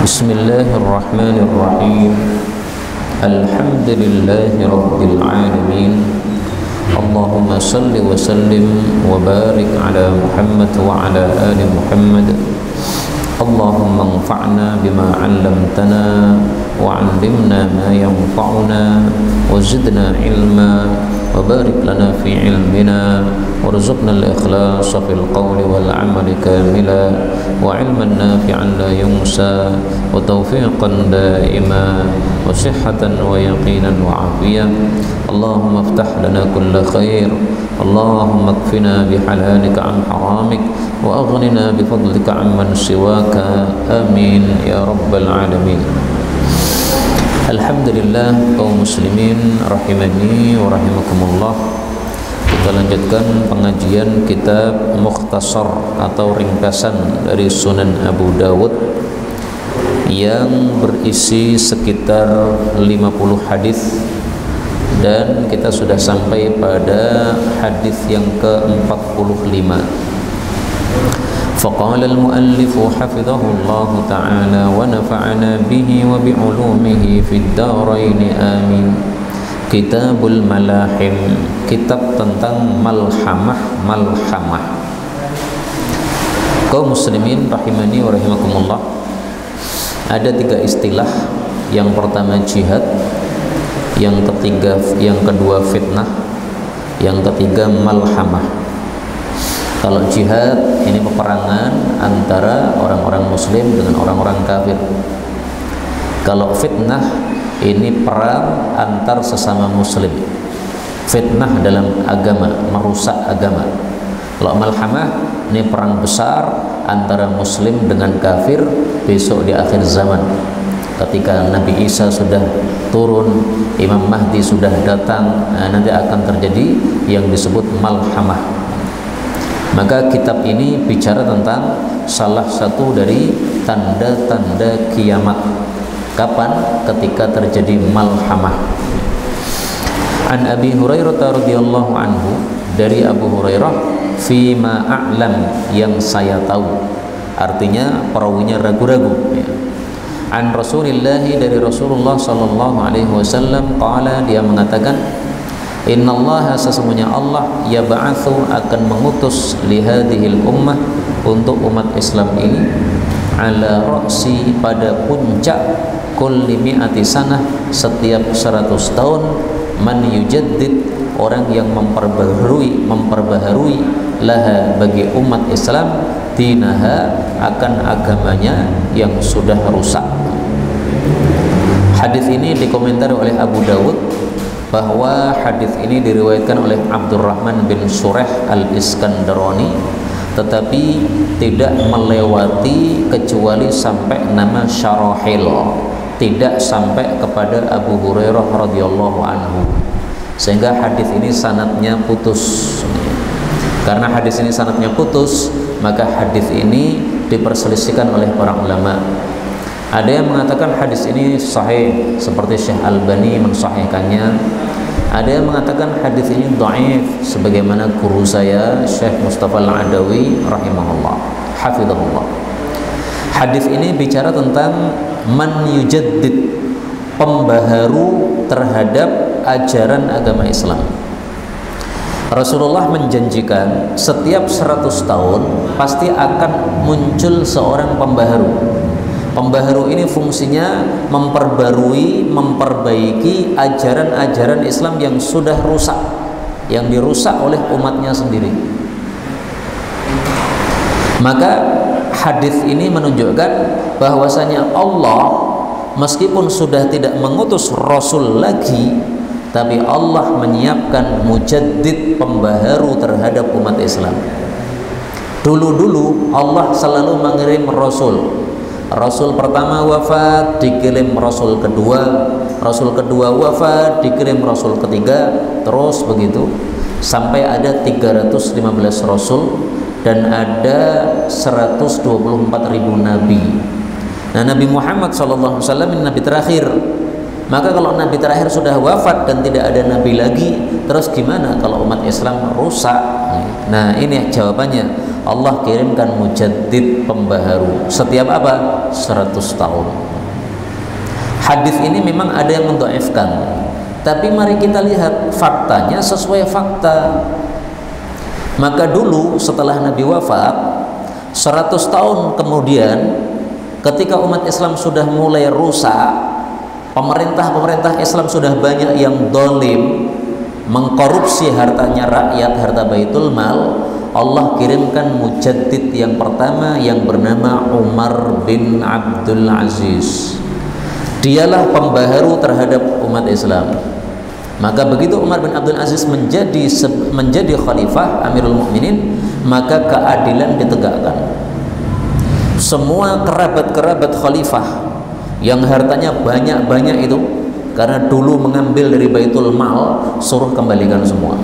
Bismillahirrahmanirrahim. Alhamdulillahi rabbil alamin. Allahumma salli wa sallim wa barik ala Muhammad wa ala ali Muhammad. Allahumma anfa'na bima 'allamtana wa 'allimna ma yanfa'una wa zidna ilma wa barik lana fi ilmina warzuqna al-ikhlasa fil qawli wal 'amali kamila wa 'ilman nafi'an la yunsa wa tawfiqan daima wa sihhatan wa yaqinan wa 'afiyah. Allahumma iftah lana kulla khair. Allahumma kfina bihalalika an haramik wa aghnina bifadlika amman siwaka. Amin ya rabbal alamin. Alhamdulillah, kaum muslimin rahimani wa rahimakumullah. Kita lanjutkan pengajian kitab Mukhtasar atau ringkasan dari Sunan Abu Dawud yang berisi sekitar 50 hadis, dan kita sudah sampai pada hadis yang ke-45. فقال المؤلف حفظه الله تعالى ونفعنا به وبعلومه في الدارين آمين. Kitabul Malahim, kitab tentang malhamah. Kaum muslimin rahimani wa rahimakumullah, ada 3 istilah. Yang pertama jihad, yang kedua fitnah, yang ketiga malhamah. Kalau jihad ini peperangan antara orang-orang muslim dengan orang-orang kafir. Kalau fitnah ini perang antar sesama muslim. Fitnah dalam agama, merusak agama. Kalau malhamah ini perang besar antara muslim dengan kafir besok di akhir zaman. Ketika Nabi Isa sudah turun, Imam Mahdi sudah datang, nanti akan terjadi yang disebut malhamah. Maka kitab ini bicara tentang salah satu dari tanda-tanda kiamat. Kapan? Ketika terjadi malhamah. An Abi Hurairah radhiyallahu anhu, dari Abu Hurairah, fima a'lam, yang saya tahu. Artinya perawinya ragu-ragu ya. An Rasulillah, dari Rasulullah sallallahu alaihi wasallam, qala, dia mengatakan, innallaha, sesungguhnya Allah, yab'atsu, akan mengutus lihadhil ummah, untuk umat Islam ini, ala ra'si, pada puncak, kulli mi'ati sanah, setiap 100 tahun, man yujaddid, orang yang memperbaharui laha, bagi umat Islam, dinaha, akan agamanya yang sudah rusak. Hadis ini dikomentari oleh Abu Dawud, bahwa hadis ini diriwayatkan oleh Abdurrahman bin Sureh al-Iskandarani, tetapi tidak melewati kecuali sampai nama Syarahil, tidak sampai kepada Abu Hurairah radhiyallahu anhu, sehingga hadis ini sanadnya putus. Karena hadis ini sanadnya putus, maka hadis ini diperselisihkan oleh para ulama. Ada yang mengatakan hadis ini sahih, seperti Syekh Albani mensahihkannya. Ada yang mengatakan hadis ini dhaif, sebagaimana guru saya Syekh Mustafa Al-Adawi rahimahullah, hafizahullah. Hadis ini bicara tentang man yujaddid, pembaharu terhadap ajaran agama Islam. Rasulullah menjanjikan setiap 100 tahun pasti akan muncul seorang pembaharu. Pembaharu ini fungsinya memperbarui, memperbaiki ajaran-ajaran Islam yang sudah rusak, yang dirusak oleh umatnya sendiri. Maka hadis ini menunjukkan bahwasanya Allah, meskipun sudah tidak mengutus Rasul lagi, tapi Allah menyiapkan mujaddid, pembaharu terhadap umat Islam. Dulu-dulu Allah selalu mengirim Rasul. Rasul pertama wafat, dikirim Rasul kedua, Rasul kedua wafat, dikirim Rasul ketiga, terus begitu sampai ada 315 Rasul dan ada 124.000 Nabi. Nah, Nabi Muhammad SAW ini Nabi terakhir. Maka kalau Nabi terakhir sudah wafat dan tidak ada Nabi lagi, terus gimana kalau umat Islam rusak? Nah, ini jawabannya. Allah kirimkan mujaddid, pembaharu. Setiap apa? 100 tahun. Hadis ini memang ada yang mendhaifkan, tapi mari kita lihat faktanya sesuai fakta. Maka dulu setelah Nabi wafat 100 tahun kemudian, ketika umat Islam sudah mulai rusak, pemerintah Islam sudah banyak yang dolim, mengkorupsi hartanya rakyat, harta baitul mal, Allah kirimkan mujaddid yang pertama yang bernama Umar bin Abdul Aziz. Dialah pembaharu terhadap umat Islam. Maka begitu Umar bin Abdul Aziz menjadi khalifah Amirul Mukminin, maka keadilan ditegakkan. Semua kerabat-kerabat khalifah yang hartanya banyak-banyak itu, karena dulu mengambil dari baitul mal, suruh kembalikan semua.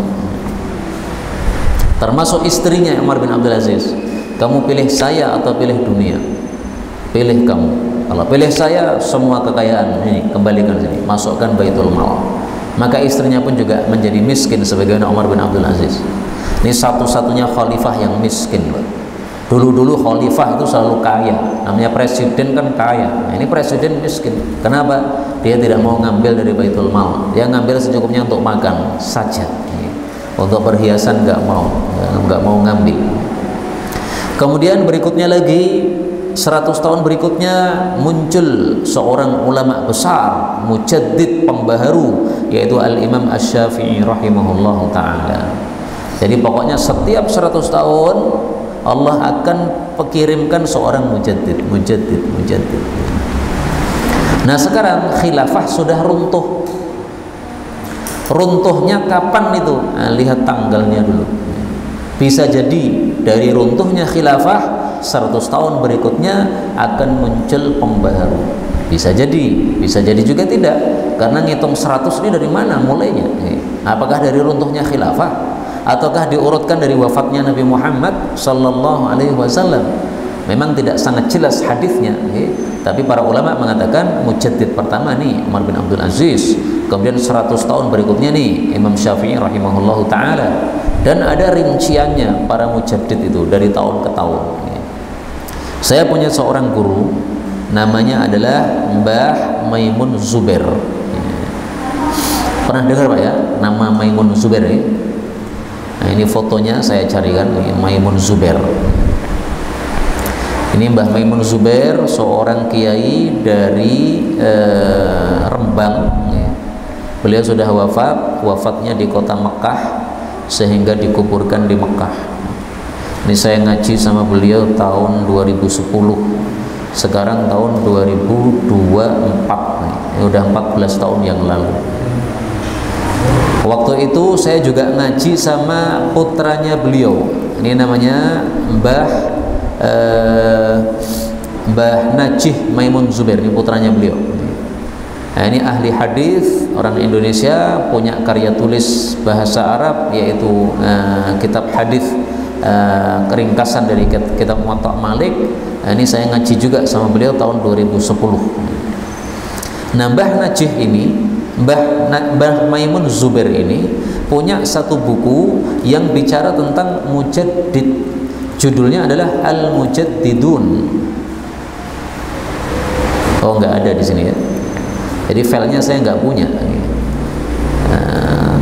Termasuk istrinya Umar bin Abdul Aziz. Kamu pilih saya atau pilih dunia? Pilih kamu. Kalau pilih saya, semua kekayaan ini kembalikan sini, masukkan baitul mal. Maka istrinya pun juga menjadi miskin sebagaimana Umar bin Abdul Aziz. Ini satu-satunya khalifah yang miskin. Dulu-dulu khalifah itu selalu kaya, namanya presiden kan kaya. Nah, ini presiden miskin. Kenapa? Dia tidak mau ngambil dari baitul mal, dia ngambil secukupnya untuk makan saja. Untuk perhiasan nggak mau ngambil. Kemudian berikutnya lagi, 100 tahun berikutnya muncul seorang ulama besar, mujaddid, pembaharu, yaitu Al-Imam Asy-Syafi'i rahimahullahu ta'ala. Jadi pokoknya setiap 100 tahun Allah akan kirimkan seorang mujaddid. Nah sekarang khilafah sudah runtuh. Runtuhnya kapan itu? Nah, lihat tanggalnya dulu. Bisa jadi dari runtuhnya khilafah 100 tahun berikutnya akan muncul pembaharu. Bisa jadi juga tidak. Karena ngitung 100 ini dari mana mulainya? Apakah dari runtuhnya khilafah? Ataukah diurutkan dari wafatnya Nabi Muhammad sallallahu alaihi wasallam? Memang tidak sangat jelas hadisnya, tapi para ulama mengatakan mujaddid pertama nih Umar bin Abdul Aziz, kemudian 100 tahun berikutnya nih Imam Syafi'i rahimahullahu taala, dan ada rinciannya para mujaddid itu dari tahun ke tahun. Saya punya seorang guru, namanya adalah Mbah Maimun Zubair. Pernah dengar Pak ya nama Maimun Zubair ya? Nah ini fotonya saya carikan, Maimun Zubair. Ini Mbah Maimun Zubair, seorang kiai dari Rembang. Beliau sudah wafatnya di kota Mekah, sehingga dikuburkan di Mekah. Ini saya ngaji sama beliau tahun 2010, sekarang tahun 2024, udah 14 tahun yang lalu. Waktu itu saya juga ngaji sama putranya beliau, ini namanya Mbah Najih Maimun Zubair, ini putranya beliau. Nah, ini ahli hadis, orang Indonesia, punya karya tulis bahasa Arab, yaitu kitab hadis, ringkasan dari kitab Muwatta Malik. Nah, ini saya ngaji juga sama beliau tahun 2010. Nah, Mbah Najih ini, Mbah Maimun Zubair ini punya satu buku yang bicara tentang mujaddid. Judulnya adalah Al-Mujaddidun. Oh, nggak ada di sini ya. Jadi filenya saya nggak punya.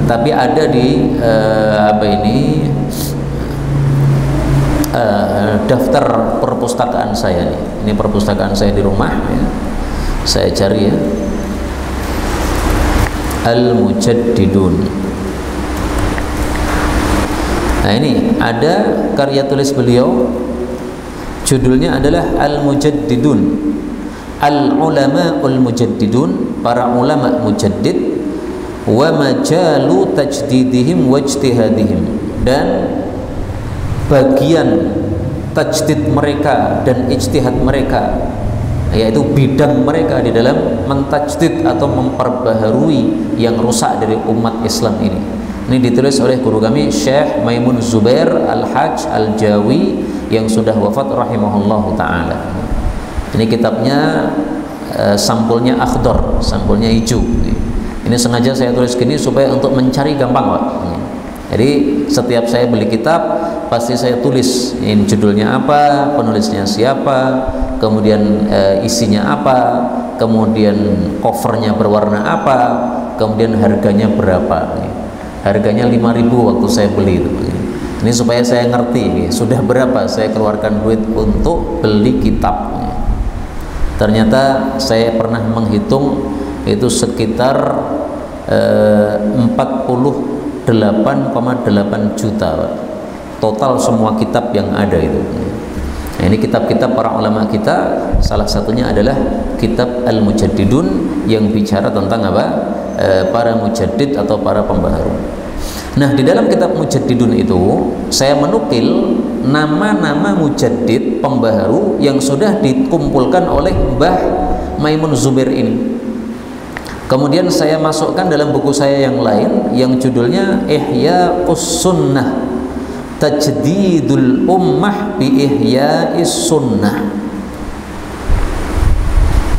Tapi ada di daftar perpustakaan saya nih. Ini perpustakaan saya di rumah ya. Saya cari ya. Al-Mujaddidun. Nah ini ada karya tulis beliau, judulnya adalah Al-Mujaddidun, Al-Ulama'ul Mujaddidun, para ulama mujaddid, wa majalu tajdidihim wa ijtihadihim, dan bagian tajdid mereka dan ijtihad mereka, yaitu bidang mereka di dalam mentajdid atau memperbaharui yang rusak dari umat Islam ini. Ini ditulis oleh guru kami Syekh Maimun Zubair Al-Hajj Al-Jawi yang sudah wafat rahimahullahu ta'ala. Ini kitabnya sampulnya akhdar, sampulnya hijau. Ini sengaja saya tulis gini supaya untuk mencari gampang Pak. Jadi setiap saya beli kitab, pasti saya tulis ini judulnya apa, penulisnya siapa, kemudian isinya apa, kemudian covernya berwarna apa, kemudian harganya berapa. Harganya 5.000 waktu saya beli itu. Ini supaya saya ngerti sudah berapa saya keluarkan duit untuk beli kitab. Ternyata saya pernah menghitung itu sekitar 48,8 juta total semua kitab yang ada itu. Nah, ini kitab-kitab para ulama kita, salah satunya adalah kitab Al-Mujaddidun yang bicara tentang apa? Para mujaddid atau para pembaharu. Nah, di dalam kitab Mujaddidun itu saya menukil nama-nama mujaddid pembaharu yang sudah dikumpulkan oleh Mbah Maimun Zubair ini. Kemudian saya masukkan dalam buku saya yang lain yang judulnya Ihya'us Sunnah, Tajdidul Ummah bi Ihya'is Sunnah.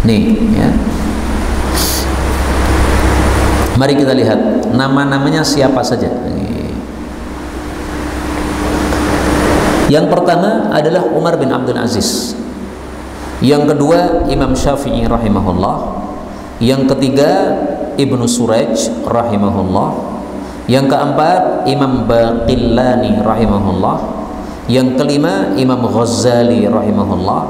Nih ya. Mari kita lihat nama-namanya siapa saja. Yang pertama adalah Umar bin Abdul Aziz. Yang kedua Imam Syafi'i rahimahullah. Yang ketiga Ibnu Suraj rahimahullah. Yang keempat Imam Baqillani rahimahullah. Yang kelima Imam Ghazali rahimahullah.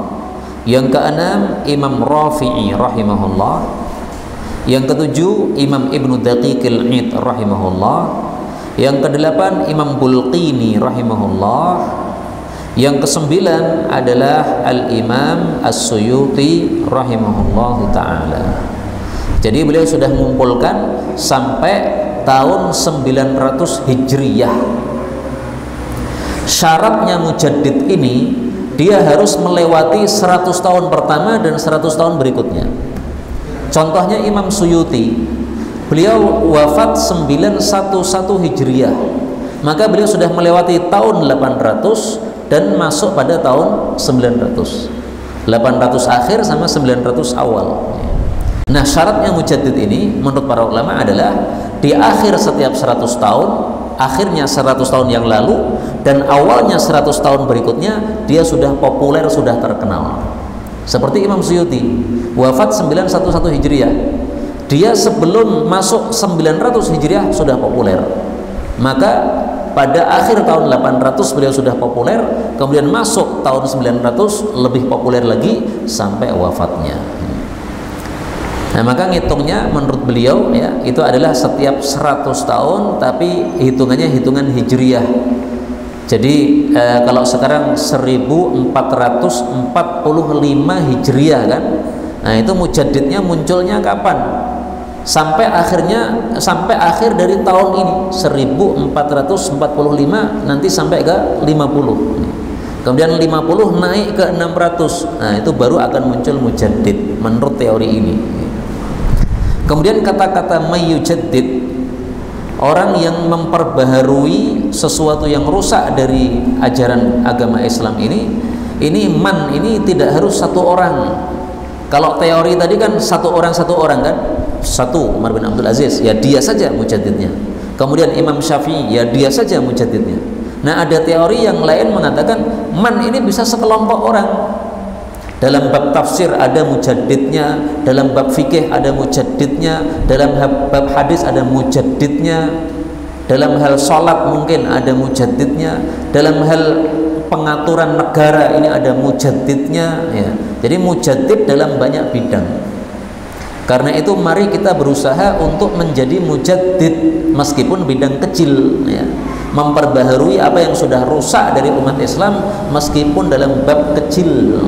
Yang keenam Imam Rafi'i rahimahullah. Yang ketujuh Imam Ibnu Daqiqil Id rahimahullah. Yang kedelapan Imam Bulqini rahimahullah. Yang kesembilan adalah Al-Imam As-Suyuti rahimahullahu ta'ala. Jadi beliau sudah mengumpulkan sampai tahun 900 Hijriyah. Syaratnya mujaddid ini dia harus melewati 100 tahun pertama dan 100 tahun berikutnya. Contohnya Imam Suyuti, beliau wafat 911 Hijriyah, maka beliau sudah melewati tahun 800 dan masuk pada tahun 900. 800 akhir sama 900 awal. Nah, syaratnya mujaddid ini menurut para ulama adalah di akhir setiap 100 tahun, akhirnya 100 tahun yang lalu dan awalnya 100 tahun berikutnya dia sudah populer, sudah terkenal. Seperti Imam Suyuti, wafat 911 Hijriah. Dia sebelum masuk 900 Hijriah sudah populer. Maka pada akhir tahun 800 beliau sudah populer, kemudian masuk tahun 900 lebih populer lagi sampai wafatnya. Nah, maka ngitungnya menurut beliau ya, itu adalah setiap 100 tahun tapi hitungannya hitungan Hijriah. Jadi kalau sekarang 1445 Hijriah kan. Nah, itu mujaddidnya munculnya kapan? Sampai akhir dari tahun ini 1445 nanti sampai ke 50. Kemudian 50 naik ke 600. Nah, itu baru akan muncul mujaddid menurut teori ini. Kemudian kata-kata mayyujaddid, orang yang memperbaharui sesuatu yang rusak dari ajaran agama Islam ini man ini tidak harus satu orang. Kalau teori tadi kan satu orang kan, satu Umar bin Abdul Aziz, ya dia saja mujaddidnya. Kemudian Imam Syafi'i, ya dia saja mujaddidnya. Nah, ada teori yang lain mengatakan man ini bisa sekelompok orang. Dalam bab tafsir ada mujaddidnya, dalam bab fikih ada mujaddidnya, dalam bab hadis ada mujaddidnya, dalam hal sholat mungkin ada mujaddidnya, dalam hal pengaturan negara ini ada mujaddidnya ya. Jadi mujaddid dalam banyak bidang. Karena itu mari kita berusaha untuk menjadi mujaddid meskipun bidang kecil ya. Memperbaharui apa yang sudah rusak dari umat Islam meskipun dalam bab kecil.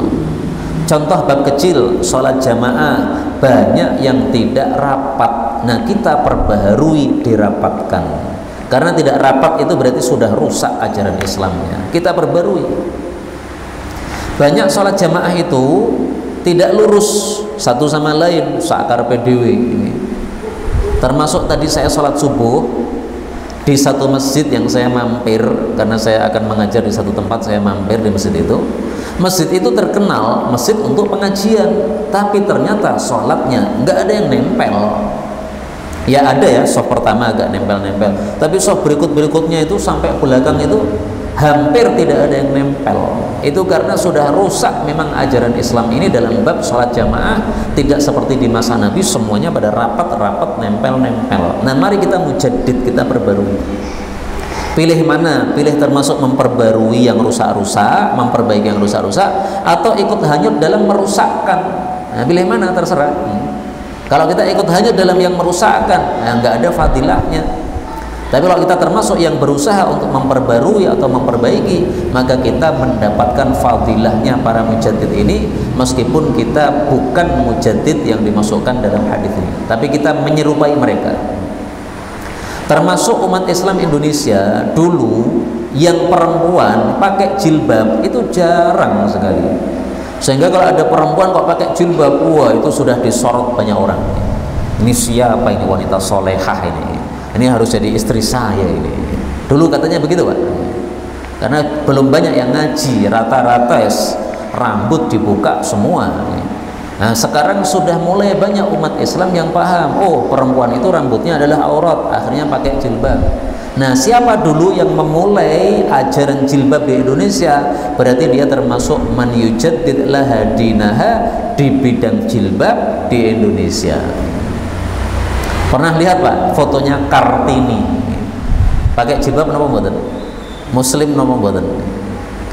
Contoh bab kecil, sholat jamaah banyak yang tidak rapat. Nah, kita perbaharui, dirapatkan. Karena tidak rapat itu berarti sudah rusak ajaran Islamnya. Kita perbarui. Banyak sholat jamaah itu tidak lurus satu sama lain, sakar PDW ini. Termasuk tadi saya sholat subuh di satu masjid yang saya mampir, karena saya akan mengajar di satu tempat, saya mampir di masjid itu. Masjid itu terkenal masjid untuk pengajian, tapi ternyata sholatnya nggak ada yang nempel. Ya ada ya, soft pertama agak nempel-nempel, tapi soft berikut-berikutnya itu sampai belakang itu hampir tidak ada yang nempel. Itu karena sudah rusak memang ajaran Islam ini dalam bab sholat jamaah, tidak seperti di masa Nabi semuanya pada rapat-rapat, nempel-nempel. Nah mari kita mujaddid, kita perbarui. Pilih mana? Pilih termasuk memperbarui yang rusak-rusak, memperbaiki yang rusak-rusak, atau ikut hanyut dalam merusakkan. Nah, pilih mana? Terserah. Kalau kita ikut hanyut dalam yang merusakkan, nah, nggak ada fadilahnya. Tapi kalau kita termasuk yang berusaha untuk memperbarui atau memperbaiki, maka kita mendapatkan fadilahnya para mujaddid ini, meskipun kita bukan mujaddid yang dimasukkan dalam hadis ini, tapi kita menyerupai mereka. Termasuk umat Islam Indonesia dulu yang perempuan pakai jilbab itu jarang sekali, sehingga kalau ada perempuan kok pakai jilbab, wah itu sudah disorot banyak orang. Ini siapa ini wanita solehah ini harus jadi istri saya ini. Dulu katanya begitu Pak, karena belum banyak yang ngaji, rata-rata rambut dibuka semua. Nah sekarang sudah mulai banyak umat Islam yang paham, oh perempuan itu rambutnya adalah aurat, akhirnya pakai jilbab. Nah siapa dulu yang memulai ajaran jilbab di Indonesia? Berarti dia termasuk man yujaddid laha dinaha di bidang jilbab di Indonesia. Pernah lihat Pak fotonya Kartini pakai jilbab napa mboten? Muslim napa mboten?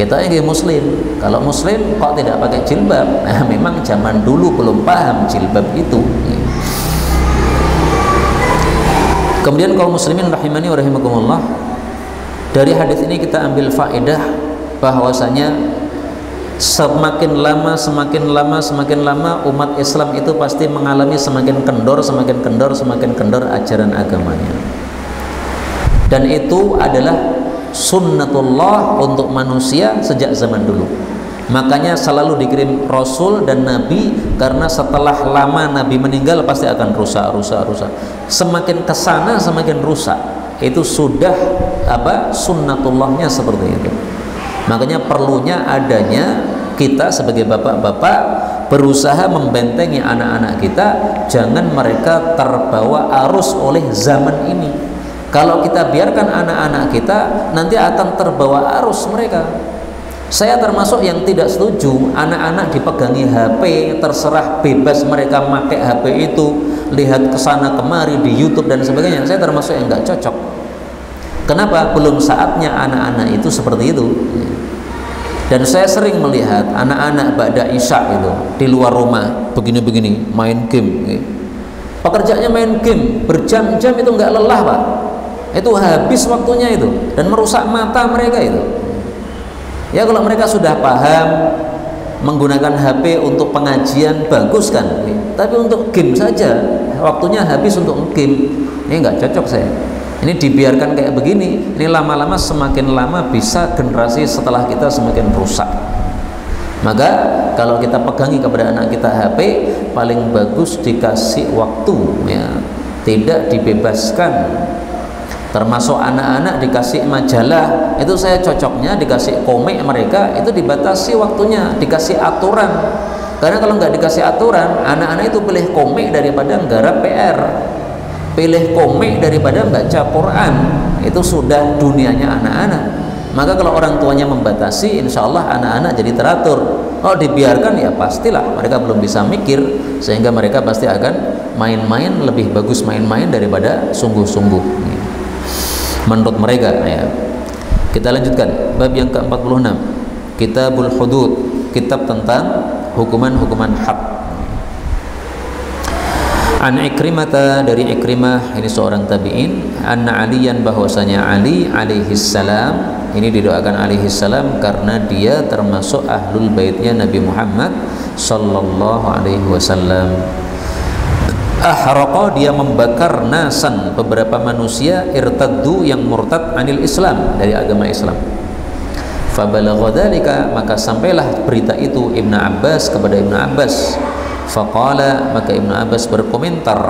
Kita ini muslim. Kalau muslim kok tidak pakai jilbab? Nah, memang zaman dulu belum paham jilbab itu. Kemudian kaum muslimin rahimani wa rahimakumullah, dari hadis ini kita ambil faedah bahwasanya semakin lama umat Islam itu pasti mengalami semakin kendor ajaran agamanya. Dan itu adalah sunnatullah untuk manusia sejak zaman dulu. Makanya selalu dikirim Rasul dan Nabi, karena setelah lama Nabi meninggal pasti akan rusak. Semakin kesana semakin rusak. Itu sudah sunnatullahnya seperti itu. Makanya perlunya adanya kita sebagai bapak-bapak berusaha membentengi anak-anak kita, jangan mereka terbawa arus oleh zaman ini. Kalau kita biarkan anak-anak kita, nanti akan terbawa arus mereka. Saya termasuk yang tidak setuju anak-anak dipegangi HP, terserah bebas mereka pakai HP itu, lihat kesana kemari di YouTube dan sebagainya. Saya termasuk yang nggak cocok. Kenapa? Belum saatnya anak-anak itu seperti itu. Dan saya sering melihat anak-anak ba'da isya itu di luar rumah begini-begini main game. Pekerjaannya main game berjam-jam itu nggak lelah Pak. Itu habis waktunya itu dan merusak mata mereka itu. Ya kalau mereka sudah paham menggunakan HP untuk pengajian bagus kan, tapi untuk game saja waktunya habis untuk game, ini nggak cocok saya. Ini dibiarkan kayak begini, ini lama-lama semakin lama bisa generasi setelah kita semakin rusak. Maka kalau kita pegangi kepada anak kita HP, paling bagus dikasih waktu, ya, tidak dibebaskan. Termasuk anak-anak dikasih majalah, itu saya cocoknya dikasih komik mereka, itu dibatasi waktunya, dikasih aturan. Karena kalau nggak dikasih aturan, anak-anak itu pilih komik daripada nggarap PR, pilih komik daripada baca Quran. Itu sudah dunianya anak-anak. Maka kalau orang tuanya membatasi, insya Allah anak-anak jadi teratur. Kalau dibiarkan ya pastilah mereka belum bisa mikir, sehingga mereka pasti akan main-main, lebih bagus main-main daripada sungguh-sungguh menurut mereka. Ya. Kita lanjutkan bab yang ke-46, Kitabul Hudud, kitab tentang hukuman-hukuman had. An Ikrimah, dari Ikrimah, ini seorang tabi'in, anna Aliyan, bahwasanya Ali alaihi salam, ini didoakan alaihi salam karena dia termasuk ahlul baitnya Nabi Muhammad sallallahu alaihi wasallam. Ahraqa, dia membakar nasan, beberapa manusia, irtaddu, yang murtad anil Islam, dari agama Islam. Fabalagha dzalika, maka sampailah berita itu Ibnu Abbas kepada Ibnu Abbas. Faqala, maka Ibnu Abbas berkomentar,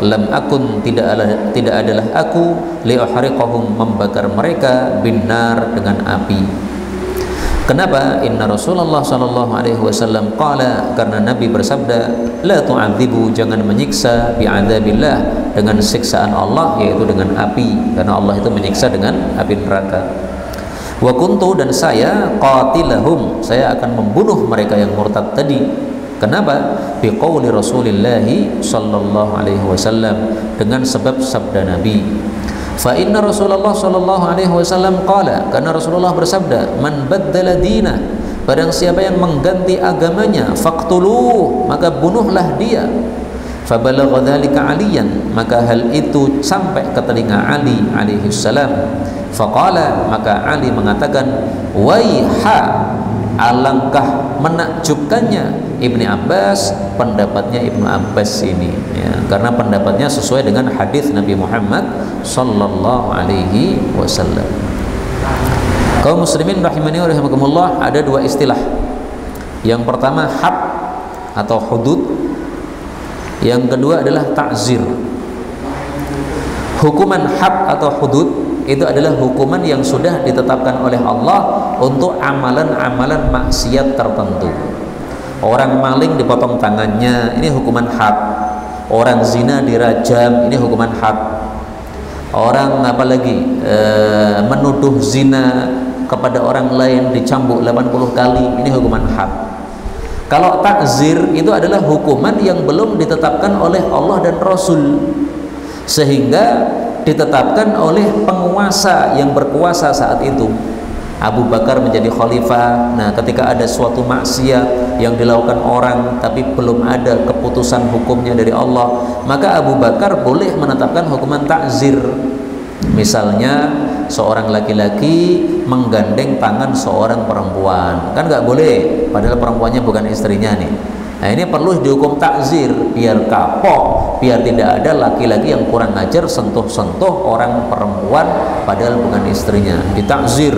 lam akun, tidak adalah aku, liuhriqahum, membakar mereka, binnar, dengan api. Kenapa? Inna Rasulullah sallallahu alaihi wasallam qala, karena Nabi bersabda, la tu'adzibu, jangan menyiksa, bi'adzabillah, dengan siksaan Allah, yaitu dengan api, karena Allah itu menyiksa dengan api neraka. Wa kuntu, dan saya qatilahum, saya akan membunuh mereka yang murtad tadi. Kenapa? Biqauli Rasulillah sallallahu alaihi wasallam, dengan sebab sabda Nabi. Fa inna Rasulullah sallallahu alaihi wasallam qala, karena Rasulullah bersabda, man baddala dina, barang siapa yang mengganti agamanya, faqtuluh, maka bunuhlah dia. Fabalagha dzalika Aliyan, maka hal itu sampai ke telinga Ali alaihi salam. Faqala, maka Ali mengatakan, waiha, alangkah menakjubkannya Ibni Abbas, pendapatnya Ibnu Abbas ini ya, karena pendapatnya sesuai dengan hadis Nabi Muhammad sallallahu alaihi wasallam. Kaum muslimin rahimani wa rahimakumullah, ada dua istilah. Yang pertama had atau hudud, yang kedua adalah ta'zir. Hukuman had atau hudud itu adalah hukuman yang sudah ditetapkan oleh Allah untuk amalan-amalan maksiat tertentu. Orang maling dipotong tangannya, ini hukuman had. Orang zina dirajam, ini hukuman had. Orang apalagi menuduh zina kepada orang lain dicambuk 80 kali, ini hukuman had. Kalau takzir itu adalah hukuman yang belum ditetapkan oleh Allah dan Rasul, sehingga ditetapkan oleh penguasa yang berkuasa saat itu. Abu Bakar menjadi khalifah. Nah, ketika ada suatu maksiat yang dilakukan orang tapi belum ada keputusan hukumnya dari Allah, maka Abu Bakar boleh menetapkan hukuman takzir. Misalnya seorang laki-laki menggandeng tangan seorang perempuan, kan nggak boleh, padahal perempuannya bukan istrinya nih. Nah, ini perlu dihukum takzir biar kapok, biar tidak ada laki-laki yang kurang ajar sentuh-sentuh orang perempuan padahal bukan istrinya, ditakzir.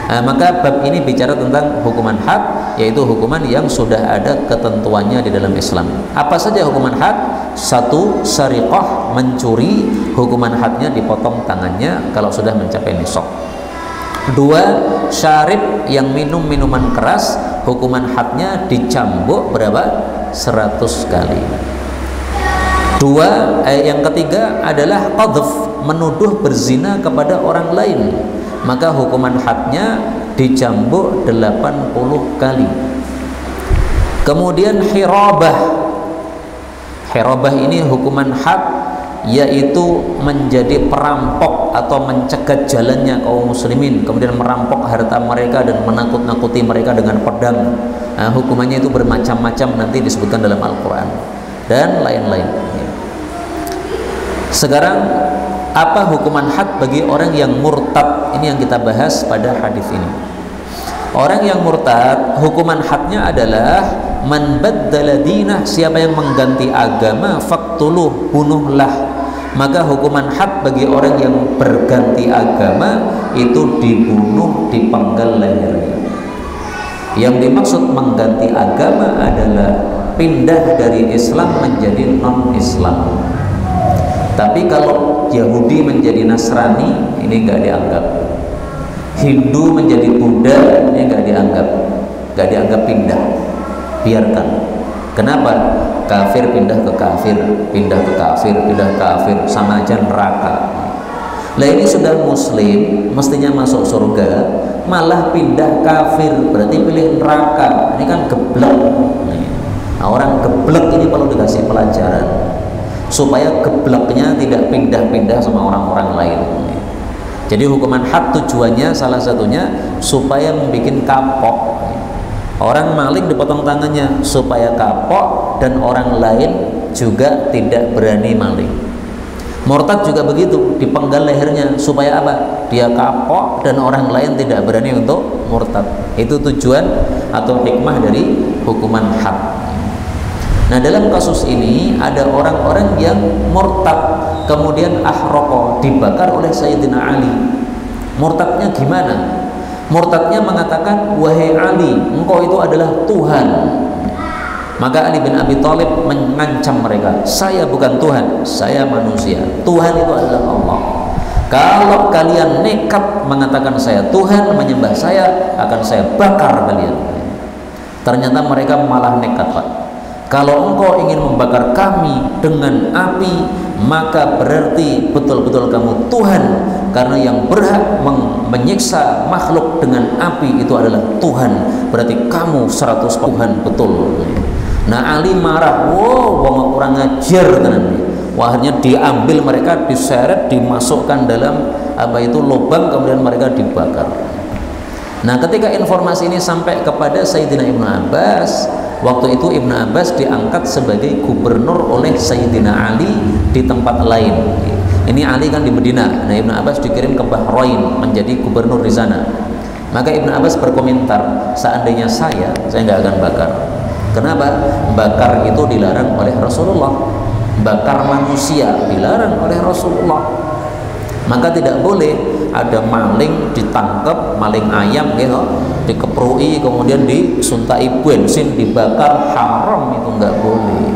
Nah, maka bab ini bicara tentang hukuman had, yaitu hukuman yang sudah ada ketentuannya di dalam Islam. Apa saja hukuman had? Satu, sariqah, mencuri, hukuman hadnya dipotong tangannya kalau sudah mencapai nisab. Dua, syarib, yang minum minuman keras, hukuman hadnya dicambuk berapa? 100 kali. Dua, yang ketiga adalah qadhf, menuduh berzina kepada orang lain, maka hukuman hadnya dicambuk 80 kali. Kemudian hirabah. Hirabah ini hukuman had, yaitu menjadi perampok atau mencegat jalannya kaum muslimin, kemudian merampok harta mereka dan menakut-nakuti mereka dengan pedang. Nah, hukumannya itu bermacam-macam, nanti disebutkan dalam Al-Quran dan lain-lain. Sekarang apa hukuman had bagi orang yang murtad? Ini yang kita bahas pada hadis ini. Orang yang murtad, hukuman hadnya adalah man baddala dinah, siapa yang mengganti agama, faqtuluh, bunuhlah. Maka hukuman had bagi orang yang berganti agama itu dibunuh, dipenggal lehernya. Yang dimaksud mengganti agama adalah pindah dari Islam menjadi non-Islam. Tapi kalau Yahudi menjadi Nasrani, ini nggak dianggap. Hindu menjadi Buddha, ini nggak dianggap pindah. Biarkan. Kenapa? Kafir pindah ke kafir, pindah ke kafir, pindah ke kafir, sama aja neraka. Lah ini sudah muslim, mestinya masuk surga, malah pindah kafir, berarti pilih neraka. Ini kan geblek. Nah, orang geblek ini perlu dikasih pelajaran supaya gebleknya tidak pindah-pindah sama orang-orang lain. Jadi hukuman had tujuannya salah satunya supaya membuat kapok. Orang maling dipotong tangannya supaya kapok dan orang lain juga tidak berani maling. Murtad juga begitu, dipenggal lehernya supaya apa? Dia kapok dan orang lain tidak berani untuk murtad. Itu tujuan atau hikmah dari hukuman had. Nah, dalam kasus ini ada orang-orang yang murtad kemudian ahraqo, dibakar oleh Sayyidina Ali. Murtadnya gimana? Murtadnya mengatakan, wahai Ali, engkau itu adalah Tuhan. Maka Ali bin Abi Thalib mengancam mereka, saya bukan Tuhan, saya manusia. Tuhan itu adalah Allah. Kalau kalian nekat mengatakan saya Tuhan, menyembah saya, akan saya bakar kalian. Ternyata mereka malah nekat, Pak. Kalau engkau ingin membakar kami dengan api, maka berarti betul-betul kamu Tuhan, karena yang berhak menyiksa makhluk dengan api itu adalah Tuhan. Berarti kamu 100 Tuhan betul. Nah, Ali marah, wow, wong orang ngajar tenan. Wah, akhirnya diambil mereka, diseret, dimasukkan dalam lubang, kemudian mereka dibakar. Nah, ketika informasi ini sampai kepada Sayyidina Ibnu Abbas, waktu itu Ibnu Abbas diangkat sebagai gubernur oleh Sayyidina Ali di tempat lain. Ini Ali kan di Medina, nah Ibnu Abbas dikirim ke Bahrain menjadi gubernur di sana. Maka Ibnu Abbas berkomentar, seandainya saya nggak akan bakar. Kenapa? Bakar itu dilarang oleh Rasulullah. Bakar manusia dilarang oleh Rasulullah. Maka tidak boleh ada maling ditangkap, maling ayam gitu, dikeprui kemudian disuntai bensin dibakar, haram, itu nggak boleh.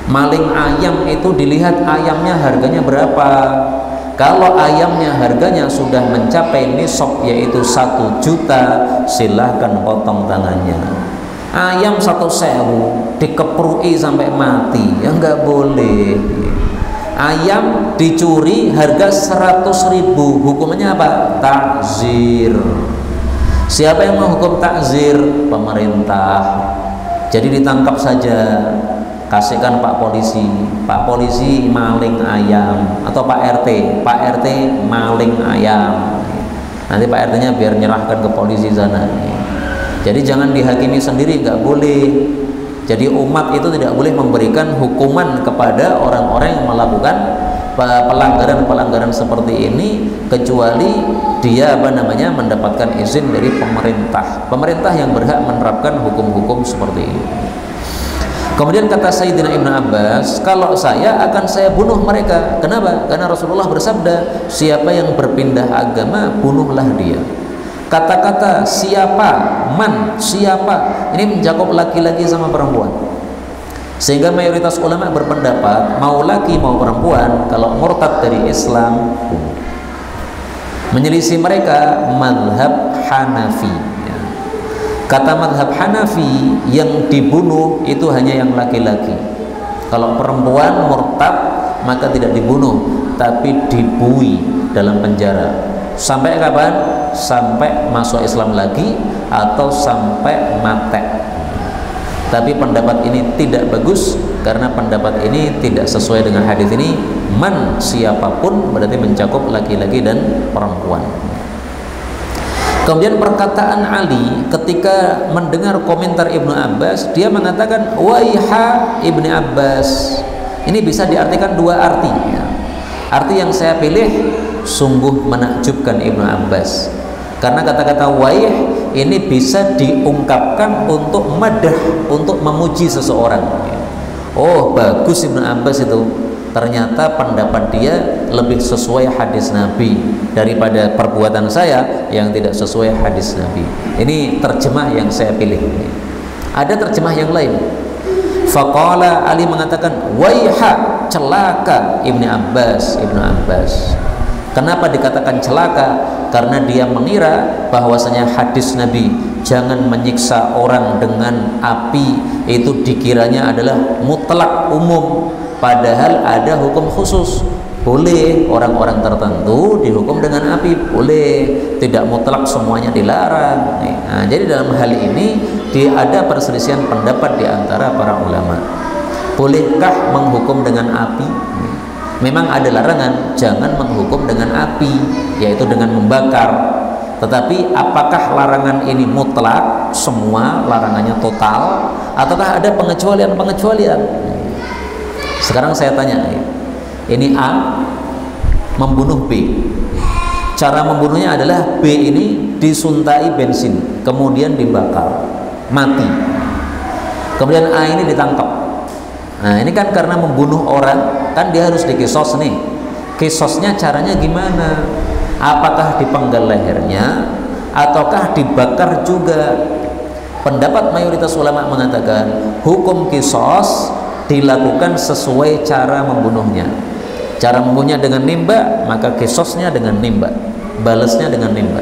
Maling ayam itu dilihat ayamnya harganya berapa. Kalau ayamnya harganya sudah mencapai nisab yaitu 1 juta, silahkan potong tangannya. Ayam 1.000 dikeprui sampai mati, ya nggak boleh. Ayam dicuri harga 100.000, hukumnya apa? Takzir. Siapa yang menghukum takzir? Pemerintah. Jadi ditangkap saja, kasihkan Pak Polisi. Pak Polisi maling ayam, atau Pak RT maling ayam. Nanti Pak RT-nya biar nyerahkan ke polisi sana. Jadi jangan dihakimi sendiri, nggak boleh. Jadi umat itu tidak boleh memberikan hukuman kepada orang-orang yang melakukan pelanggaran-pelanggaran seperti ini, kecuali dia mendapatkan izin dari pemerintah yang berhak menerapkan hukum-hukum seperti ini. Kemudian kata Sayyidina Ibnu Abbas, kalau saya akan saya bunuh mereka. Kenapa? Karena Rasulullah bersabda, siapa yang berpindah agama, bunuhlah dia. Kata-kata siapa, siapa, ini mencakup laki-laki sama perempuan. Sehingga mayoritas ulama berpendapat, mau laki mau perempuan, kalau murtad dari Islam, menyelisih mereka mazhab Hanafi. Kata mazhab Hanafi, yang dibunuh itu hanya yang laki-laki. Kalau perempuan murtad, maka tidak dibunuh, tapi dibui dalam penjara. Sampai kapan? Sampai masuk Islam lagi atau sampai mati. Tapi pendapat ini tidak bagus, karena pendapat ini tidak sesuai dengan hadis ini. Man, siapapun, berarti mencakup laki-laki dan perempuan. Kemudian perkataan Ali ketika mendengar komentar Ibnu Abbas, dia mengatakan waiha Ibnu Abbas. Ini bisa diartikan dua arti. Arti yang saya pilih, sungguh menakjubkan Ibnu Abbas. Karena kata-kata waih ini bisa diungkapkan untuk madah, untuk memuji seseorang. Oh, bagus Ibnu Abbas itu. Ternyata pendapat dia lebih sesuai hadis Nabi daripada perbuatan saya yang tidak sesuai hadis Nabi. Ini terjemah yang saya pilih. Ada terjemah yang lain. Faqala, Ali mengatakan waiha, celaka Ibnu Abbas. Kenapa dikatakan celaka? Karena dia mengira bahwasanya hadis Nabi jangan menyiksa orang dengan api itu dikiranya adalah mutlak umum, padahal ada hukum khusus. Boleh orang-orang tertentu dihukum dengan api, boleh, tidak mutlak semuanya dilarang. Nah, jadi dalam hal ini ada perselisihan pendapat di antara para ulama. Bolehkah menghukum dengan api? Memang ada larangan, jangan menghukum dengan api, yaitu dengan membakar. Tetapi apakah larangan ini mutlak, semua larangannya total, ataukah ada pengecualian-pengecualian? Sekarang saya tanya, ini A membunuh B. Cara membunuhnya adalah B ini disuntai bensin, kemudian dibakar, mati. Kemudian A ini ditangkap. Nah, ini kan karena membunuh orang, kan dia harus dikisos nih. Kisosnya caranya gimana? Apakah dipenggal lehernya ataukah dibakar juga? Pendapat mayoritas ulama mengatakan hukum kisos dilakukan sesuai cara membunuhnya. Cara membunuhnya dengan nimba, maka kisosnya dengan nimba, balasnya dengan nimba.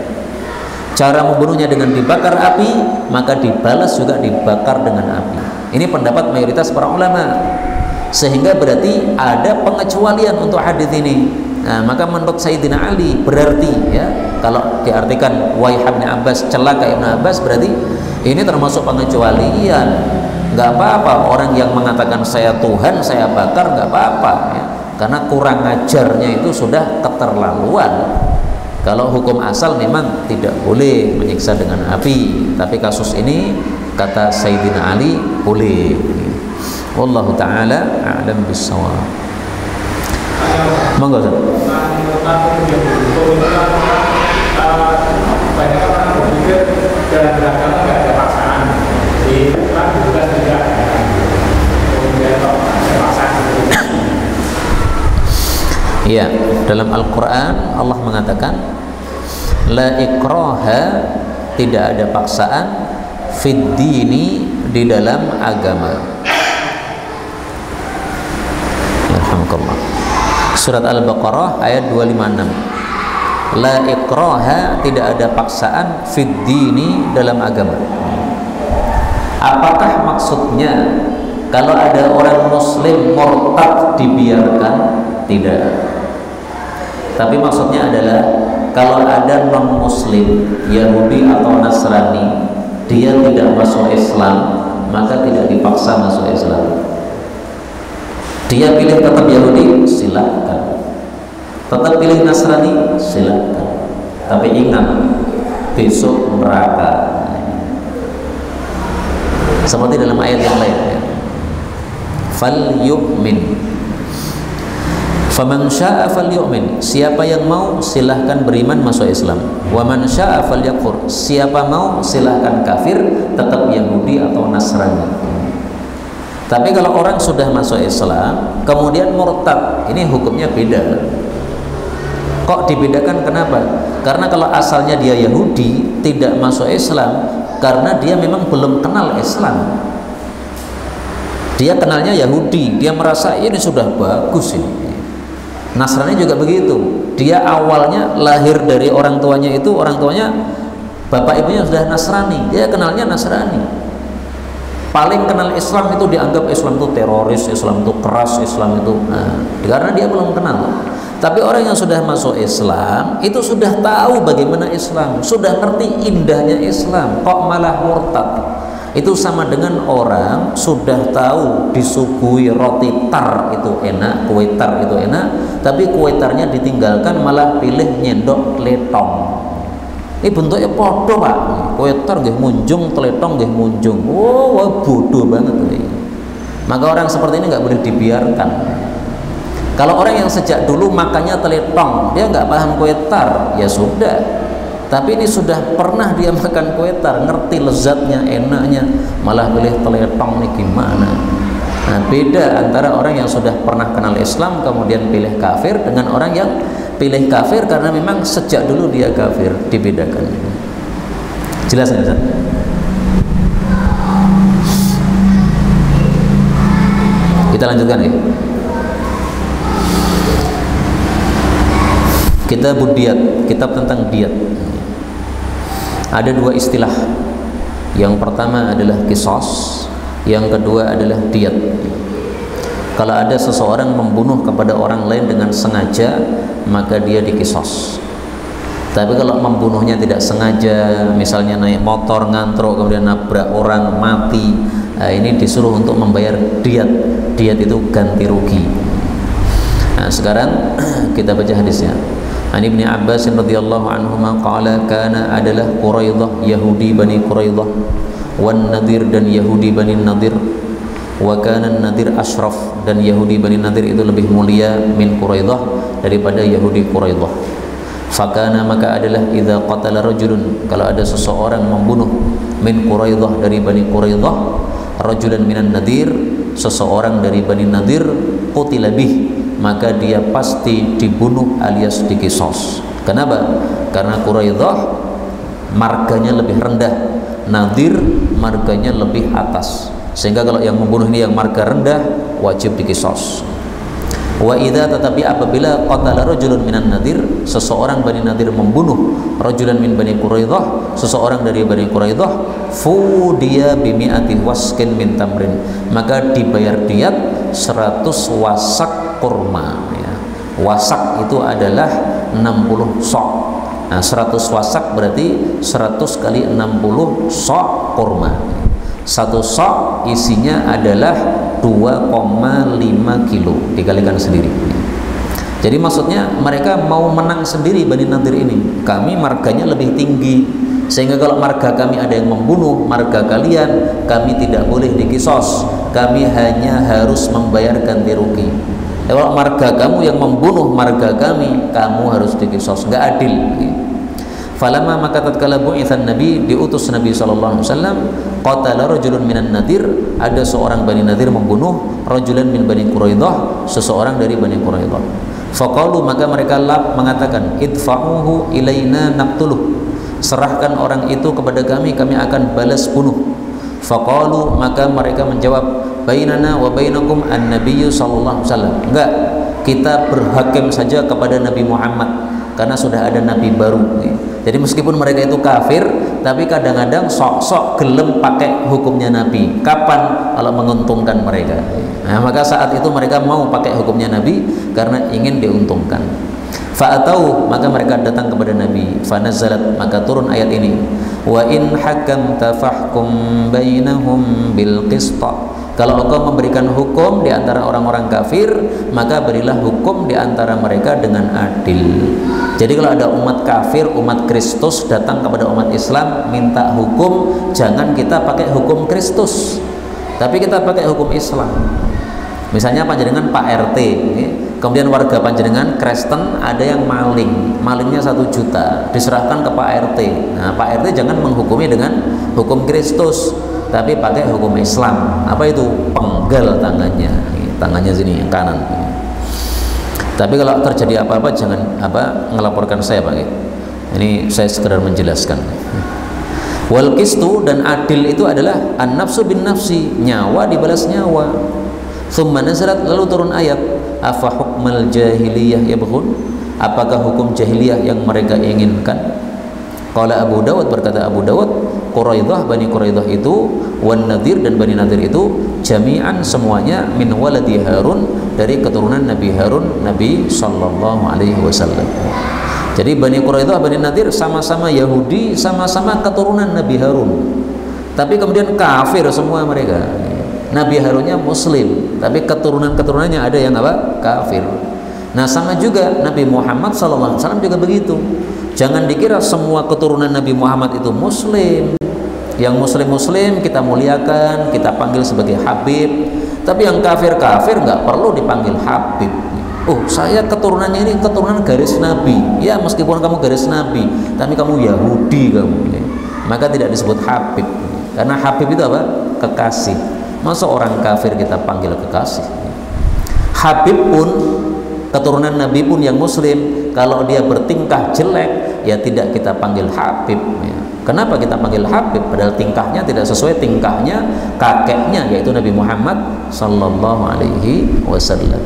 Cara membunuhnya dengan dibakar api, maka dibalas juga dibakar dengan api. Ini pendapat mayoritas para ulama. Sehingga berarti ada pengecualian untuk hadis ini. Nah, maka menurut Sayyidina Ali berarti ya, kalau diartikan Waiha bin Abbas, celaka Ibnu Abbas, berarti ini termasuk pengecualian. Nggak apa-apa orang yang mengatakan saya Tuhan, saya bakar, nggak apa-apa ya. Karena kurang ajarnya itu sudah keterlaluan. Kalau hukum asal memang tidak boleh menyiksa dengan api, tapi kasus ini kata Sayyidina Ali boleh. Wallahu ta'ala a'lam bis-shawab. Monggo Ustaz. Banyak orang berpikir dalam beragama nggak ada paksaan. Di Islam juga tidak. Kemudian ada paksaan. Iya, dalam Al-Quran Allah mengatakan la ikraha, tidak ada paksaan fid dini, di dalam agama. Alhamdulillah. Surat Al-Baqarah ayat 256. La ikraha, tidak ada paksaan fid dini, dalam agama. Apakah maksudnya kalau ada orang muslim murtad dibiarkan? Tidak. Tapi maksudnya adalah kalau ada non muslim Yahudi atau Nasrani, dia tidak masuk Islam, maka tidak dipaksa masuk Islam. Dia pilih tetap Yahudi, silakan. Tetap pilih Nasrani, silakan. Tapi ingat, besok neraka. Seperti dalam ayat yang lain ya. Fal yu'min. Faman syaa falyu'min, siapa yang mau silahkan beriman masuk Islam. Wa man syaa falyakfur, siapa mau silahkan kafir, tetap Yahudi atau Nasrani. Tapi kalau orang sudah masuk Islam kemudian murtad, ini hukumnya beda. Kok dibedakan? Kenapa? Karena kalau asalnya dia Yahudi tidak masuk Islam karena dia memang belum kenal Islam. Dia kenalnya Yahudi, dia merasa ini sudah bagus ini. Nasrani juga begitu. Dia awalnya lahir dari orang tuanya itu, orang tuanya bapak ibunya sudah Nasrani, dia kenalnya Nasrani. Paling kenal Islam itu dianggap Islam itu teroris, Islam itu keras, Islam itu karena dia belum kenal. Tapi orang yang sudah masuk Islam itu sudah tahu bagaimana Islam, sudah ngerti indahnya Islam, kok malah murtad. Itu sama dengan orang sudah tahu disuguhi roti tar itu enak, kue tar itu enak, tapi kue tarnya ditinggalkan malah pilih nyendok letong. Ini bentuknya podo Pak, kue tar nggih munjung, teletong nggih munjung. Wah, bodoh banget ini. Maka orang seperti ini nggak boleh dibiarkan. Kalau orang yang sejak dulu makannya teletong, dia nggak paham kue tar, ya sudah. Tapi ini sudah pernah dia makan kue tar, ngerti lezatnya, enaknya, malah pilih teletong nih gimana. Nah, beda antara orang yang sudah pernah kenal Islam kemudian pilih kafir dengan orang yang pilih kafir karena memang sejak dulu dia kafir, dibedakan. Jelas nggak Ustaz? Kita lanjutkan ya. Kita Diat, kitab tentang diat. Ada dua istilah. Yang pertama adalah qisas, yang kedua adalah diat. Kalau ada seseorang membunuh kepada orang lain dengan sengaja, maka dia diqisas. Tapi kalau membunuhnya tidak sengaja, misalnya naik motor ngantruk kemudian nabrak orang mati, ini disuruh untuk membayar diat. Diat itu ganti rugi. Nah, sekarang kita baca hadisnya. An Ibnu Abbas radhiyallahu anhuma qala kana adalah Quraidah, Yahudi Bani Quraidah, wan Nadir dan Yahudi Bani Nadir, wa kana Nadir asyraf, dan Yahudi Bani Nadir itu lebih mulia min Quraidah daripada Yahudi Quraidah. Fakana, maka adalah idza qatala rajulun, kalau ada seseorang membunuh min Quraidah dari Bani Quraidah, rajulan minan Nadir, seseorang dari Bani Nadir, qutila bih, maka dia pasti dibunuh alias diqisas. Kenapa? Karena Quraidah marganya lebih rendah, Nadir marganya lebih atas, sehingga kalau yang membunuh ini yang marga rendah wajib diqisas. Wa idza, tetapi apabila qatala rajulun minan nadir, seseorang Bani Nadir membunuh rajulan min Bani Quraidah, seseorang dari Bani Quraidah, fudiya bimi'ati waskin min tamrin, maka dibayar diat 100 wasak kurma ya. Wasak itu adalah 60 sok. Nah, 100 wasak berarti 100 kali 60 sok kurma. Satu sok isinya adalah 2,5 kilo, dikalikan sendiri. Jadi maksudnya mereka mau menang sendiri Bani Nadir ini. Kami marganya lebih tinggi, sehingga kalau marga kami ada yang membunuh marga kalian, kami tidak boleh dikisos, kami hanya harus membayar ganti rugi. Kalau marga kamu yang membunuh marga kami, kamu harus dikisos, nggak adil. Falamma, maka tatkala bu'itsan Nabi, diutus Nabi sallallahu alaihi wasallam, qatala rajulun minan Nadir, ada seorang Bani Nadir membunuh rajulan min Bani Quraidah, seseorang dari Bani Quraidah. Faqalu, maka mereka mengatakan, idfa'uhu ilaina naqtuluh, serahkan orang itu kepada kami, kami akan balas bunuh. Faqalu, maka mereka menjawab, bainana wa bainakum an-nabiyyu sallallahu alaihi wasallam, enggak, kita berhakim saja kepada Nabi Muhammad karena sudah ada nabi baru. Jadi meskipun mereka itu kafir, tapi kadang-kadang sok-sok gelem pakai hukumnya nabi. Kapan? Kalau menguntungkan mereka. Nah, maka saat itu mereka mau pakai hukumnya nabi karena ingin diuntungkan. Fa'atau, maka mereka datang kepada Nabi. Fanazzalat, maka turun ayat ini. Wa in hakamta fahkum bainahum bil qist. Kalau engkau memberikan hukum di antara orang-orang kafir, maka berilah hukum di antara mereka dengan adil. Jadi kalau ada umat kafir, umat Kristus datang kepada umat Islam minta hukum, jangan kita pakai hukum Kristus, tapi kita pakai hukum Islam. Misalnya panjenengan Pak RT, kemudian warga panjenengan Kristen ada yang malingnya 1 juta, diserahkan ke Pak RT. Nah, Pak RT jangan menghukumi dengan hukum Kristus, tapi pakai hukum Islam. Apa itu? Penggal tangannya sini yang kanan. Tapi kalau terjadi apa-apa jangan ngelaporkan saya, Pak. Ini saya sekedar menjelaskan. Wal qistu, dan adil itu adalah an-nafsu bin nafsi, nyawa dibalas nyawa. Tsumma nazalat, lalu turun ayat, afa hukmal jahiliyah yabghun, apakah hukum jahiliyah yang mereka inginkan? Qala Abu Dawud, berkata Abu Dawud, Quraidah, Bani Quraidah itu, wan Nadir, dan Bani Nadir itu, jami'an, semuanya, min waladi Harun, dari keturunan Nabi Harun, Nabi sallallahu alaihi wasallam. Jadi Bani Quraidah, Bani Nadir sama-sama Yahudi, sama-sama keturunan Nabi Harun, tapi kemudian kafir semua mereka. Nabi Harunnya Muslim, tapi keturunan-keturunannya ada yang kafir. Nah, sama juga Nabi Muhammad sallallahu alaihi wasallam juga begitu. Jangan dikira semua keturunan Nabi Muhammad itu Muslim. Yang Muslim kita muliakan, kita panggil sebagai Habib. Tapi yang kafir-kafir nggak perlu dipanggil Habib. Oh, saya keturunannya ini keturunan garis Nabi. Ya, meskipun kamu garis Nabi, tapi kamu Yahudi kamu. Maka tidak disebut Habib. Karena Habib itu apa? Kekasih. Masa orang kafir kita panggil kekasih? Habib pun, keturunan Nabi pun yang Muslim, kalau dia bertingkah jelek, ya tidak kita panggil Habib. Kenapa kita panggil Habib? Padahal tingkahnya tidak sesuai tingkahnya kakeknya, yaitu Nabi Muhammad sallallahu alaihi wasallam.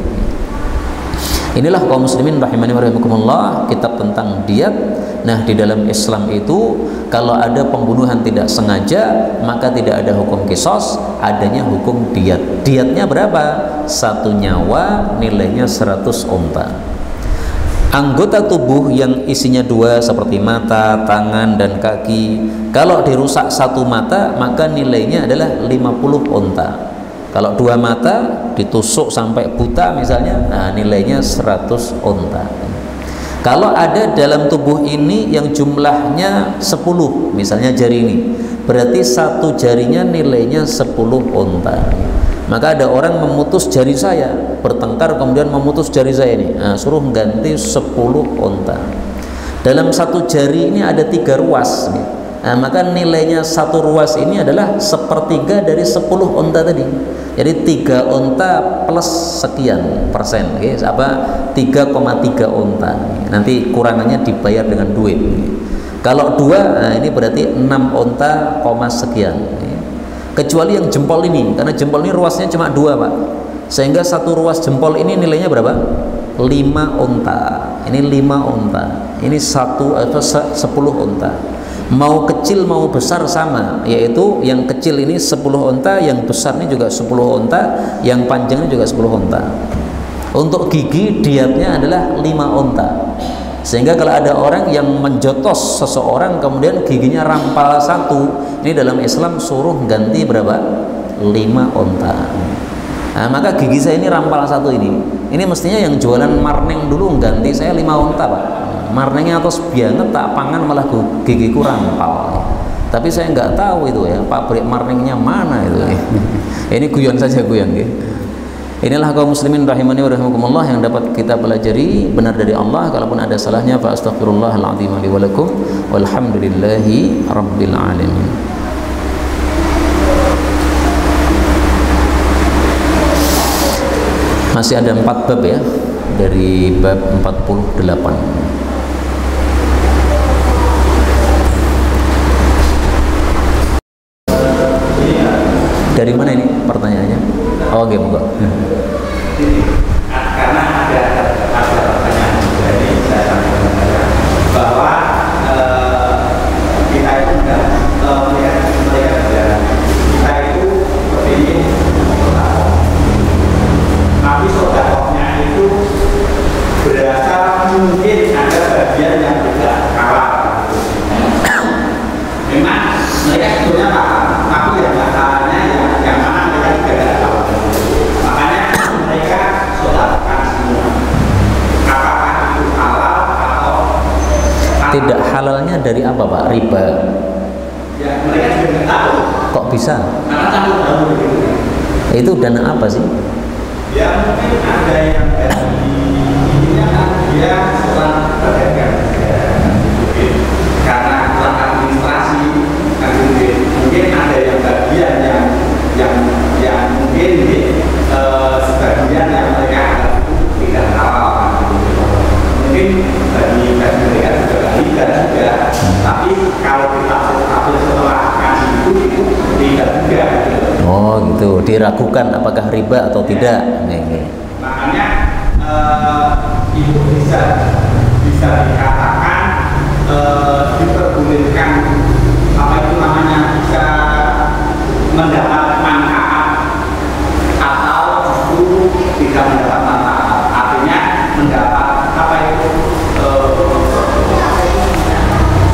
Inilah kaum muslimin rahimani wa rahimakumullah, kitab tentang diat. Nah, di dalam Islam itu kalau ada pembunuhan tidak sengaja, maka tidak ada hukum qisas, adanya hukum diat. Diatnya berapa? 1 nyawa, nilainya 100 unta. Anggota tubuh yang isinya 2 seperti mata, tangan, dan kaki, kalau dirusak 1 mata, maka nilainya adalah 50 unta. Kalau 2 mata ditusuk sampai buta misalnya, nah nilainya 100 unta. Kalau ada dalam tubuh ini yang jumlahnya 10, misalnya jari ini, berarti 1 jarinya nilainya 10 unta. Maka ada orang memutus jari saya, bertengkar kemudian memutus jari saya ini, nah, suruh ganti 10 unta. Dalam 1 jari ini ada 3 ruas. Nah, maka nilainya 1 ruas ini adalah 1/3 dari 10 unta tadi. Jadi 3 unta plus sekian persen, okay? 3,3 unta. Nanti kurangannya dibayar dengan duit. Kalau 2, nah ini berarti 6 unta, sekian. Kecuali yang jempol ini, karena jempol ini ruasnya cuma 2, Pak. Sehingga satu ruas jempol ini nilainya berapa? 5 unta. Ini 5 unta. Ini 10 unta. Mau kecil mau besar sama, yaitu yang kecil ini 10 unta, yang besar ini juga 10 unta, yang panjang ini juga 10 unta. Untuk gigi diatnya adalah 5 unta. Sehingga kalau ada orang yang menjotos seseorang kemudian giginya rampal 1, ini dalam Islam suruh ganti berapa? 5 unta. Nah, maka gigi saya ini rampal 1 ini. Ini mestinya yang jualan marneng dulu ganti saya 5 unta, Pak. Marnengnya atas banget tak pangan malah gigiku rampal. Tapi saya nggak tahu itu ya, pabrik marnengnya mana itu. Ini guyon saja, guyon ya. Inilah kaum muslimin rahimani wa rahimakumullah yang dapat kita pelajari benar dari Allah. Kalaupun ada salahnya fa astaghfirullahaladzim li wa lakum walhamdulillahi rabbil alamin. Masih ada 4 bab ya, dari bab 48. Dari mana ini pertanyaannya? Oh, oke, moga. Karena ada pertanyaan juga ini saya sampaikan bahwa kita itu tidak melihat kita itu berpikir tapi sodakohnya itu berasal mungkin ada bagian yang tidak kalah. Memang mereka sebetulnya paham, tapi yang masalahnya yang mana mereka tidak tahu. Makanya mereka sodakohkan semua. Apakah itu halal atau tidak halalnya dari apa, Pak? Riba. Ya, mereka juga tidak tahu. Kok bisa? Karena campur baur begitu. Itu dana apa sih? Ya mungkin ada yang dari ininya kan dia seorang pedagang mungkin karena kurang administrasi kan mungkin ada yang bagian yang mungkin sebagian yang mereka anggap itu tidak halal mungkin bagi mereka juga tidak juga tapi kalau kita setelah kasih itu tidak juga gitu. Oh gitu, diragukan apakah riba atau tidak. Makanya itu bisa dikatakan diperbolehkan apa itu namanya bisa mendapat manfaat atau justru tidak mendapat manfaat. Artinya mendapat apa itu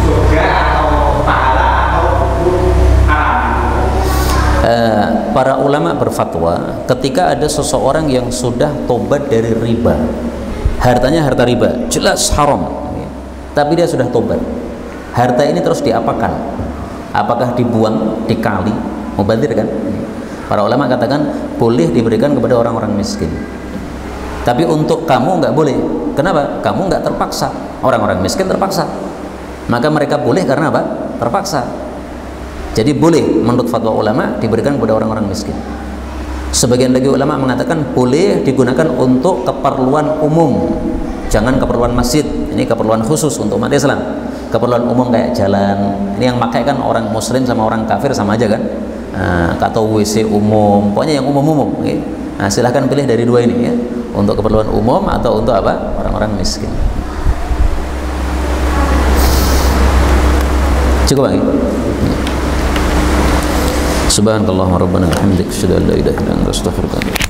surga atau pahala atau haram. Para ulama berfatwa ketika ada seseorang yang sudah tobat dari riba, hartanya harta riba, jelas haram, tapi dia sudah tobat, harta ini terus diapakan? Apakah dibuang, dikali, mubadzir kan? Para ulama katakan boleh diberikan kepada orang-orang miskin, tapi untuk kamu nggak boleh. Kenapa? Kamu nggak terpaksa, orang-orang miskin terpaksa, maka mereka boleh karena apa? Terpaksa. Jadi boleh menurut fatwa ulama diberikan kepada orang-orang miskin. Sebagian lagi ulama mengatakan boleh digunakan untuk keperluan umum, jangan keperluan masjid. Ini keperluan khusus untuk umat Islam. Keperluan umum kayak jalan, ini yang pakai kan orang muslim sama orang kafir sama aja kan. Atau WC umum, pokoknya yang umum-umum. Nah, silahkan pilih dari dua ini ya, untuk keperluan umum atau untuk apa? Orang-orang miskin. Cukup lagi. Subhanakallahumma rabbana wa bihamdika asyhadu an la ilaha illa anta astaghfiruka wa atubu ilaik.